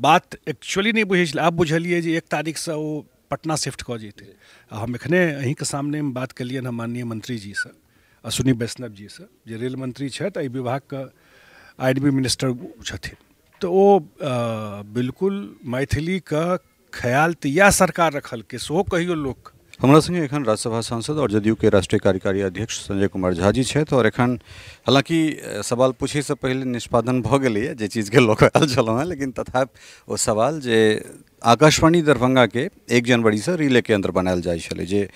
बात एक्चुअली नहीं बुझे आब बुझलिए जे 1 तारीख से वो पटना शिफ्ट कऽ जेतै। हम एखने अहींके सामने में बात केलियनि हम माननीय मंत्री जी से, अश्विनी वैष्णव जी से, जे रेल मंत्री छथि, एहि विभागके आईडीबी मिनिस्टर छथिन। तो वो बिल्कुल मैथिलीके ख्याल तऽ इएह सरकार रखलकै, सेहो कहियो लोक। हमरा संगे एखन राज्यसभा सांसद और जदयू के राष्ट्रीय कार्यकारी अध्यक्ष संजय कुमार झा जी छथि और एखन हालांकि सवाल पूछे से पहले निष्पादन भऽ गेलैए जे चीज के लोक आयल छलहुँ हैं, लेकिन तथापि ओ सवाल जे आकाशवाणी दरभंगा के 1 जनवरी से रिले केंद्र बनायल जाइ छलै, जे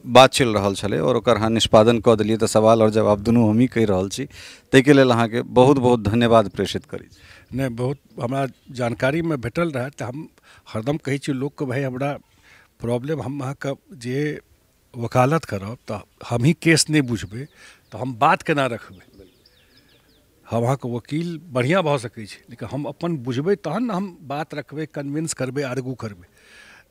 बात चल रहल छलै और ओकर अहाँ निष्पादन कऽ देलियै, तऽ सवाल और जवाब दुनू हमही कहि रहल छी। ताहिके लेल अहाँके बहुत बहुत धन्यवाद प्रेषित करी। नहीं, बहुत हमरा जानकारी में भेटल रहा, तो हम हरदम कहै छी लोक के, भाई हमरा प्रॉब्लम हम अहाँके जे वकालत करब तऽ हम ही केस नहीं बुझबै तऽ हम बात केना रखबै। हम अहाँके वकील बढ़िया भऽ सकै छै, लेकिन हम अपन बुझबै तहन हम बात रखबै, कन्विंस करबै, आर्गू करबै।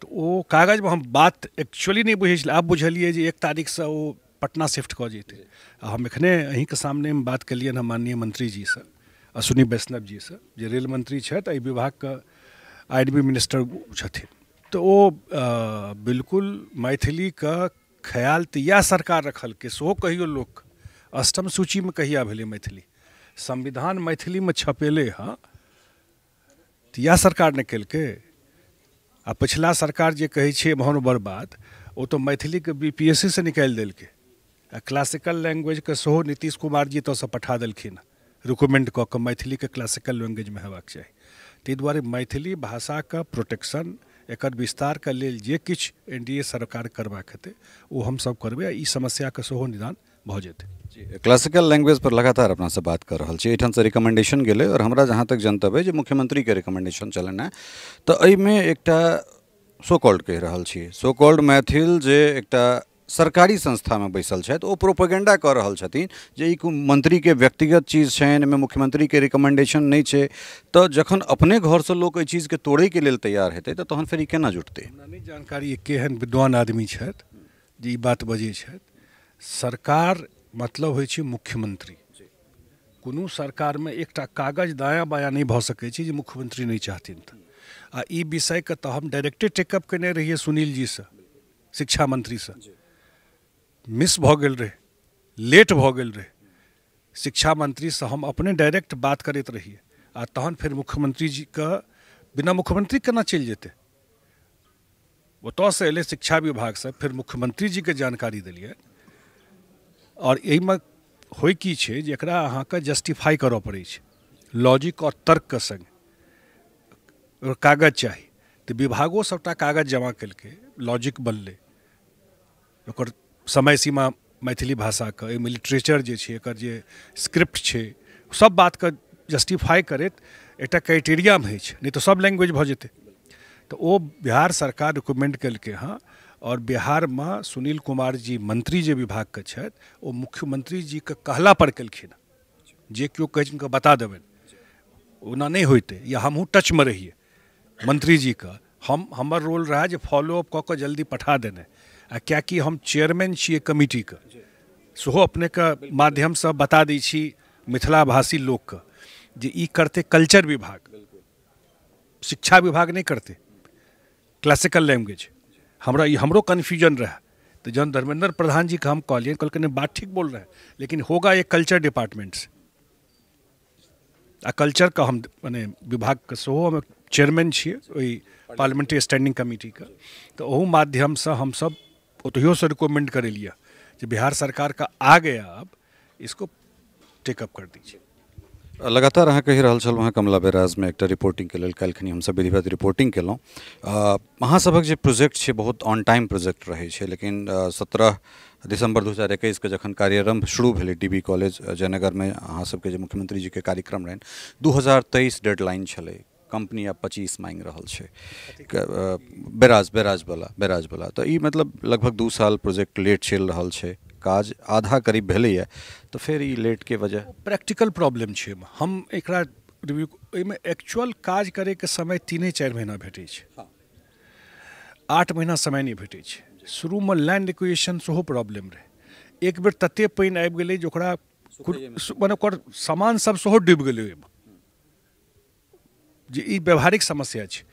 तो वो कागज में हम बात एक्चुअली नहीं बुझे आब बुझलिए जे 1 तारीख से वो पटना शिफ्ट कऽ जेतै। हम एखने अहींके सामने में बात केलियनि हम माननीय मंत्री जी से, अश्विनी वैष्णव जी से, जे रेल मंत्री छथि, एहि विभागके आईडीबी मिनिस्टर छथिन। तो वो बिल्कुल मैथिलीके ख्याल तऽ इएह सरकार रखलकै, सेहो कहियो लोक। 8म सूची में कहिया भेलै मैथिली? संविधान मैथिली में छपेले हाँ, तो इएह सरकार ने केलकै। आ पिछला सरकार जे कहै छै एम्हर ओम्हर बात, वो तो मैथिली के बीपीएससी से निकालि देलकै। आ क्लासिकल लैंग्वेज के सेहो नीतीश कुमार जी तो से पठा देलखिन रिकमेंड कऽ के मैथिली के क्लासिकल लैंग्वेज में हेबाक चाही। ताहि दुआरे मैथिली भाषा के प्रोटेक्शन, एकर विस्तार के लेल जे किछु एनडीए सरकार करबाक हेतै ओ हम सब करबै, आ ई समस्या के सेहो निदान भऽ जेतै। क्लासिकल लैंग्वेज पर लगातार अपना से बात कर रहा छी, एठाम से रिकमेंडेशन गेलै और हमरा जहाँ तक जनतब है जे मुख्यमंत्री के रिकमेंडेशन चलन है, तो एहिमे एकटा सो कॉल्ड कहि रहल छी, सो कॉल्ड मैथिल जे एकटा सरकारी संस्था में बैसल छथि, ओ प्रोपेगेंडा कर रहल छथिन जे ई मंत्री के व्यक्तिगत चीज छनि, एहिमे मुख्यमंत्री के रिकमेंडेशन नहीं छै। तो जखन अपने घर से लोक एहि चीज के तोड़े के लेल तैयार हेतै तऽ तहन फेर ई केना जुटतै? हमरा नहीं जानकारी केहन विद्वान आदमी छथि जे ई बात बजै छथि। सरकार मतलब होइ छै मुख्यमंत्री। कोनो सरकार में एकटा कागज दायाँ बायाँ नहीं भऽ सकै छै जे मुख्यमंत्री नहीं चाहथिन तऽ। आ ई विषय के तऽ हम डायरेक्टे टेकअप केने रहिए सुनील जी से, शिक्षा मंत्री से। मिस भऽ गेल रहे, लेट भऽ गेल रहे। शिक्षा मंत्री से हम अपने डायरेक्ट बात करैत रहिए, आ तहन फिर मुख्यमंत्री जी के बिना मुख्यमंत्री केना चलि जेतै? ओतऽ से एलै शिक्षा विभाग से, फिर मुख्यमंत्री जी के जानकारी देलिए। और एहिमे होइ की छै जे एकरा अहाँके जस्टिफाई करऽ पड़ै छै, लॉजिक और तर्क के संग। कागज चाही तऽ विभागो सबटा कागज जमा केलकै, लॉजिक बनलै, ओकर समय सीमा मैथिली भाषाके, एहिमे लिटरेचर जे छै, एकर जे स्क्रिप्ट छै, सब बातके जस्टिफाई करैत एकटा क्राइटेरियामे होइ छै, नहीं तो सब लैंग्वेज भऽ जेतै। तो वो बिहार सरकार रिकमेंड केलकै हाँ, और बिहार में सुनील कुमार जी मंत्री जे विभाग के छथि, ओ मुख्यमंत्री जी के कहला पर केलखिन। जे केओ कहै छै बता देबनि, ओना नहीं होइतै, या हमहूँ टच में रहिए मंत्री जी का। हमर रोल रहा जे फॉलो अप कऽ के जल्दी पठा देने, आ कियाकि हम चेयरमैन छियै कमिटी के, सेहो अपने के माध्यम से बता दै छी मिथिला भाषी लोक के जे ई करते कल्चर विभाग, शिक्षा विभाग नहीं करते क्लासिकल लैंग्वेज। हमरा ये हमरो कन्फ्यूजन रहा, तो जन धर्मेंद्र प्रधान जी का हम कहलिए, कहलकै नहीं बात ठीक बोल रहे हैं, लेकिन होगा ये कल्चर डिपार्टमेंट से। आ कल्चर का हम माने विभाग के सेहो हम चेयरमैन छियै ओहि पार्लियामेंट्री स्टैंडिंग कमिटी का, तो ओहू माध्यम से हम सब ओतहियो से रिकमेंड करेलिए कि बिहार सरकार का आ गया, अब इसको टेकअप कर दीजिए। लगातार अहाँ कहि रहल छलहुँ, कमला बैराज में एकटा रिपोर्टिंग के लेल काल्हिखनी हमसब विधिवत रिपोर्टिंग केलहुँ। अहाँसभक जे प्रोजेक्ट छै बहुत ऑन टाइम प्रोजेक्ट रहै छै, लेकिन 17 दिसंबर 2021 के जखन कार्यारंभ शुरू भेलै डीबी कॉलेज जयनगर में, अहाँ सबके जे मुख्यमंत्री जी के कार्यक्रम रहनि, 2023 डेडलाइन छलै, कंपनी अब 25 मांग रहल छै बैराज वाला। तो ई मतलब लगभग 2 साल प्रोजेक्ट लेट चल रहल छै, काज आधा करीब भेलैए, तो फिर ई लेट के वजह प्रैक्टिकल प्रॉब्लम छै। हम एकरा रिव्यू, एहिमे एक्चुअल काज करे के समय 3-4 महीना भेटै छै, 8 महीना समय नहीं भेटै छै। शुरू में लैंड एक्विजिशन सेहो प्रॉब्लम रहे, एक बेर तते पानि आबि गेलै जे ओकरा माने ओकर सामान सब सेहो डूबि गेलै ओहिमे, जे ई व्यवहारिक समस्या छै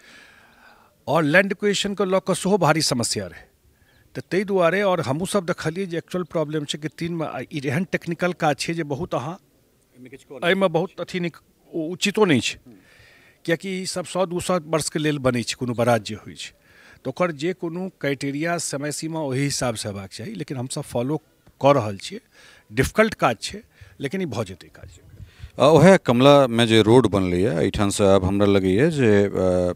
और लैंड एक्विजिशन के लऽ कऽ सेहो भारी समस्या रहे। तो ताहि दुआरे और हमहूँ सब देखलिए जे एक्चुअल प्रॉब्लम छै कि 3 में ई एहन टेक्निकल काज छै जे बहुत अहाँ एहिमे बहुत अथी नहि उचितो नहीं छै, कियाकि ई सब 100-200 वर्ष के लेल बनै छै कोनो बराज जे होइ छै, तो ओकर जे कोनो क्राइटेरिया समय सीमा ओही हिसाब से हेबाक चाही, लेकिन हमसब फॉलो कऽ रहल छियै। डिफिकल्ट काज छै लेकिन ई भऽ जेतै काज। वह कमला में जो रोड बनलै एहिठाम से अब हमरा लगैए जे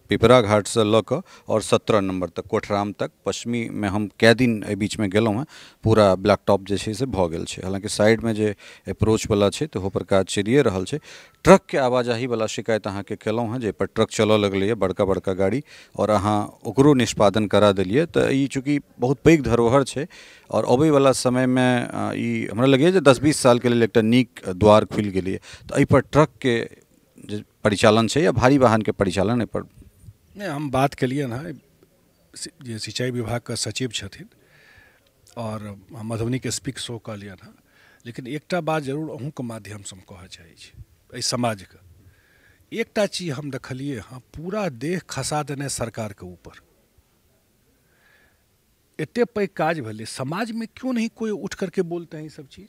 पिपरा घाट से लऽ कऽ और 17 नंबर तक कोठराम तक पश्चिमी में हम कै दिन एहि बीच में गेलहुँ हैं, पूरा ब्लैक टॉप जे छै से भऽ गेल छै। हालांकि साइड में जे अप्रोच वाला छै तो पर काज चलिए रहल छै। ट्रक के आवाजाही वाला शिकायत अहाँ के केलहुँ हैं जे पर ट्रक चलऽ लगलै बड़का बड़का गाड़ी और अहाँ ओकरो निष्पादन करा देलिए, तो ई चूँकि बहुत पैघ धरोहर छै और अबै वाला समय में ई हमरा लगैए जे 10-20 साल के लेल एकटा नीक द्वार खुलि गेलै। तो एहि पर ट्रक के जे परिचालन छै या भारी वाहन के परिचालन एहि पर नहीं हम बात केलिए ना जे सिंचाई विभाग का सचिव छथिन और हम मधुबनी के स्पीक शो कहलियन हँ, लेकिन एकटा बात जरूर अहूँ के माध्यम से हम कहऽ चाहै छी एहि समाज के। एकटा चीज हम देखलिए हाँ, पूरा देह खसा देने सरकार के ऊपर। एते पैघ काज भेलै, समाज में क्यों नहीं कोई उठ करके बोलते हैं ये सब चीज।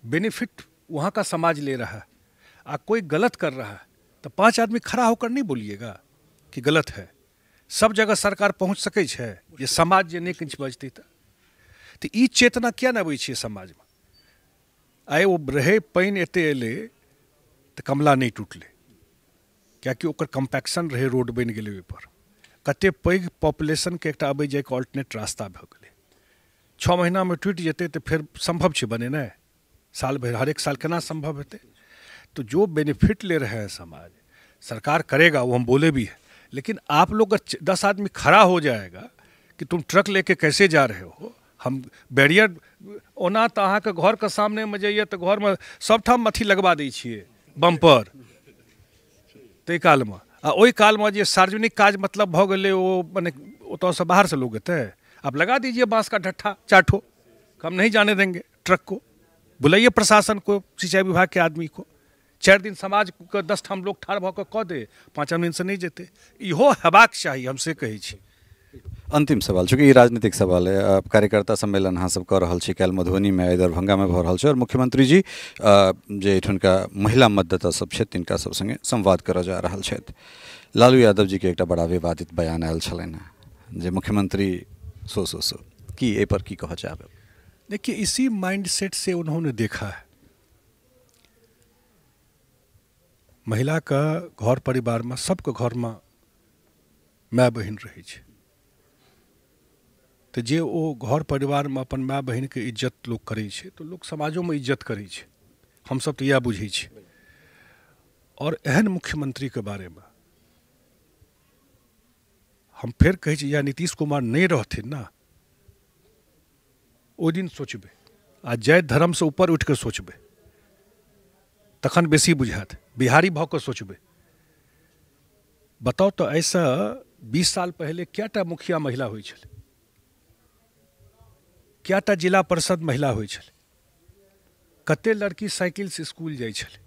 बेनिफिट वहाँ का समाज ले रहा है, कोई गलत कर रहा है तो 5 आदमी खड़ा होकर नहीं बोलिएगा कि गलत है। सब जगह सरकार पहुँच सकै छै जे समाज जे नहीं किछु बजतै तो ई चेतना क्या न अबै छै समाज में। आइ वो रहे पानि एते एलै तो कमला नहीं टूटलै, कियाकि ओकर कम्पैक्शन रहे, रोड बनि गेलै ओहि पर। कते पैघ पॉपुलेशन के एकटा अबै जाय के ऑल्टरनेट रास्ता भऽ गेलै। 6 महीना में टूटि जेतै तो फिर संभव छै बनेनाइ, साल भर हर एक साल केना संभव होते। तो जो बेनिफिट ले रहे हैं समाज, सरकार करेगा वो हम बोले भी है, लेकिन आप लोग 10 आदमी खड़ा हो जाएगा कि तुम ट्रक लेके कैसे जा रहे हो, हम बैरियर ओना तो अहाँ के घर के सामने में जाइए तो घर में सब ठाम अथी लगवा दै छियै बम्पर ताहि काल में, आ ओहि काल में जे सार्वजनिक काज मतलब भऽ गेलै ओ मने ओतऽ से बाहर से लोग एतै। आप लगा दीजिए बांस का ढट्ठा 4 ठो, हम नहीं जाने देंगे ट्रक को। बुलाइए प्रशासन को, सिंचाई विभाग के आदमी को, 4 दिन समाज के 10 ठाम लोग ठाढ़ भऽ कऽ कऽ दे, 5 दिन से नहीं जेते। इहो हेबाक चाही, हमसे कहै छी। अंतिम सवाल, चूँकि ई राजनीतिक सवाल है, कार्यकर्ता सम्मेलन अहाँ सब कऽ रहल छी, काल्हि मधुबनी में दरभंगा में भऽ रहल छै और मुख्यमंत्री जी जे एहिठुनका महिला मतदाता सब छथि तिनका सब संगे संवाद करऽ जा रहल छथि। लालू यादव जी के एकटा बड़ा विवादित बयान आयल छलनि हैं जे मुख्यमंत्री सो की एहि पर की कहऽ चाहबै। देखिए इसी माइंडसेट से उन्होंने देखा है। महिला का घर परिवार में सबके घर में माय बहन रहे छै, तो जे ओ घर परिवार में अपन माय बहन के इज्जत लोग करे छै तो लोग समाजों में इज्जत करे छै, हम सब तो यह बुझे छी। और एहन मुख्यमंत्री के बारे में हम फिर कहे छी, या नीतीश कुमार नहीं रहथिन ना ओ दिन सोचबे, आ जय धर्म से ऊपर उठ के सोचबे तखन बेसी बुझात, बिहारी भऽ कऽ सोचबे। बताओ तो ऐसा 20 साल पहले क्या मुखिया महिला होइ छलै, क्या जिला परिषद महिला होइ छलै, कते लड़की साइकिल से स्कूल जाइ छलै,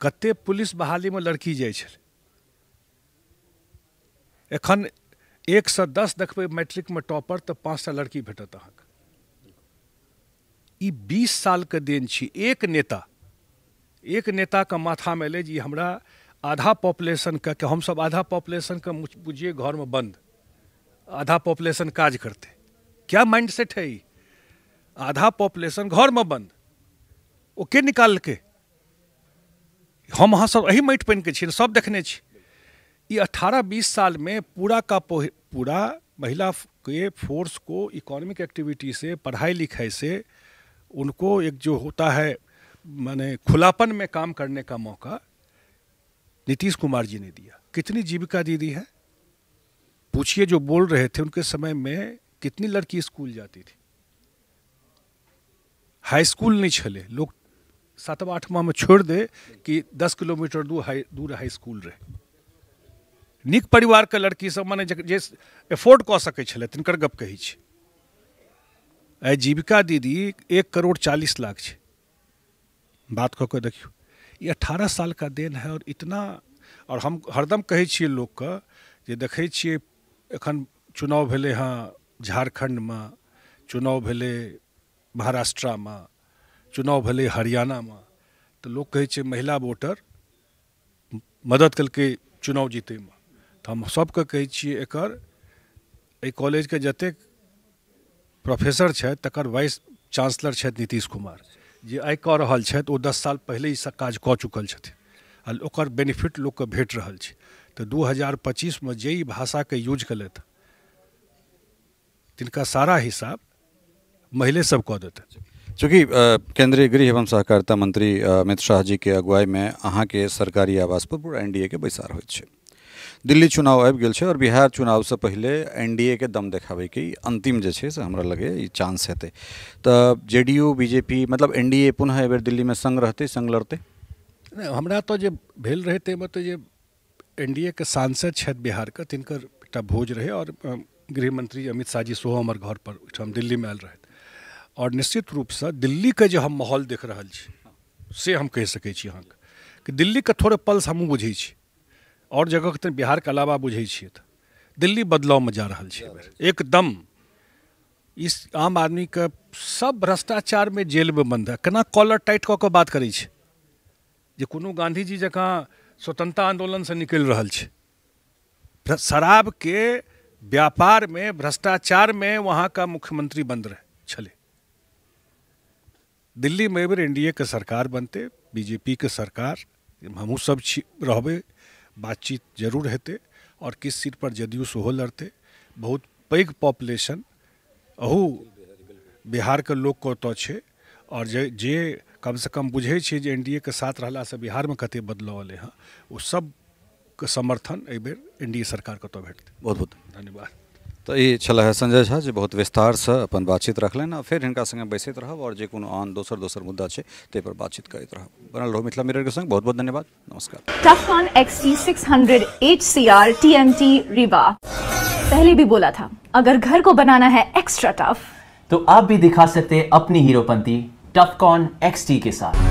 कते पुलिस बहाली में लड़की जाइ छलै। एखन 1 से 10 देखबै मैट्रिक में टॉपर तो 5टा लड़की भेटत अहाँके। ई 20 साल के देन छी। एक नेता का माथा में ले जी हमरा आधा पॉपुलेशन का, कि हम सब आधा पॉपुलेशन का बुझिए घर में बंद, आधा पॉपुलेशन काज करते। क्या माइंडसेट है ये? आधा पॉपुलेशन घर में बंद, वो के निकाल के? हम अहाँ सब यही माटि पानि के छी, सब देखने छी। ये 18-20 साल में पूरा का पूरा महिला के फोर्स को इकोनॉमिक एक्टिविटी से, पढ़ाई लिखाई से उनको एक जो होता है माने खुलापन में काम करने का मौका नीतीश कुमार जी ने दिया। कितनी जीविका दीदी है पूछिए, जो बोल रहे थे उनके समय में कितनी लड़की स्कूल जाती थी। हाई स्कूल नहीं छले, लोग 7वां-8वां में छोड़ दे कि 10 किलोमीटर दूर हाई स्कूल रहे। नीक परिवार के लड़की सब माने जे एफोर्ड कऽ सकै छलै तिनकर गप कहै छी। आइ जीविका दीदी 1 करोड़ 40 लाख छै, बात कऽ के देखियो। ये 18 साल का देन है। और इतना, और हम हरदम कहै छियै लोकके जे देखै छियै एखन चुनाव भेलै हँ झारखंडमे, चुनाव भेलै महाराष्ट्रमे, चुनाव भेलै हरियाणामे, तऽ लोक कहै छै महिला वोटर मदद केलकै चुनाव जीतैमे। तऽ हम सबके कहै छियै एकर एहि कॉलेजके जतेक प्रोफेसर छथि तकर वाइस चांसलर छथि नीतीश कुमार, जे आइ कऽ रहल छथि ओ 10 साल पहिले ई काज कऽ चुकल छथिन आ ओकर बेनिफिट लोकके भेट रहल छै। तऽ 2025 में जे ई भाषाके यूज केलथि तिनका सारा हिसाब महिले सब कऽ देतै। चूँकि केंद्रीय गृह एवं सहकारिता मंत्री अमित शाह जी के अगुवाई में अहाँ के सरकारी आवास पर पूरा एनडीए के बैसार होइत छै। दिल्ली चुनाव आबि गेल छै और बिहार चुनाव से पहले एनडीए के दम देखाबै के अंतिम जे छै से हमरा लगे ई चांस हेतै। तऽ जेडीयू बीजेपी मतलब एनडीए पुनः एहि बेर दिल्ली में संग रहतै, संग लड़तै? नहीं, हमरा तो जे भेल रहे ताहिमे तऽ जे एनडीए के सांसद छथि बिहारके तिनकर एकटा भोज रहे और गृहमंत्री अमित शाह जी सेहो हमर घर पर ओहिठाम दिल्लीमे आयल रहथि। और निश्चित रूप से दिल्ली के जो हम माहौल देख रहल छी से हम कहि सकै छी अहाँके कि दिल्ली के थोड़े पल्स हमहूँ बुझै छी और जगह के बिहार के अलावा बुझै छियै तऽ दिल्ली बदलाव में जा रहल छै एकदम। इस आम आदमी के सब भ्रष्टाचार में जेल में बंद है, केना कॉलर टाइट कऽ के बात करै छै जे कोनो गांधी जी जकाँ स्वतंत्रता आंदोलन से निकलि रहल छै। शराब के व्यापार में भ्रष्टाचार में वहाँ का मुख्यमंत्री बंद रहे छले। दिल्ली में एबर एनडीए के सरकार बनते, बीजेपी के सरकार, हमहूँ सब रहबै, बातचीत जरूर हेतै और किस सीट पर जदयू सेहो लड़तै। बहुत पैघ पॉपुलेशन अहू बिहार के लोक के ओतऽ छै और जे कम से कम बुझै छै जे एनडीए के साथ रहला से बिहार में कते बदलाव एलै हँ, ओ सब के समर्थन एहि बेर एनडीए सरकार के ओतऽ भेटतै। बहुत बहुत धन्यवाद। तो ये छला है संजय झा जी बहुत विस्तार से अपन बातचीत रखलनि आ फिर हिनका संगे बैसैत रहब और जे कोनो आन दोसर मुद्दा छै ते पर बातचीत करैत रहब। बनल रहू मिथिला मिरर के संग। बहुत बहुत धन्यवाद, नमस्कार। टफकॉन XT 600 HCR TMT रीवा। पहले भी बोला था अगर घर को बनाना है एक्स्ट्रा टफ तो आप भी दिखा सकते हैं अपनी हीरोपंती टफकॉन XT के साथ।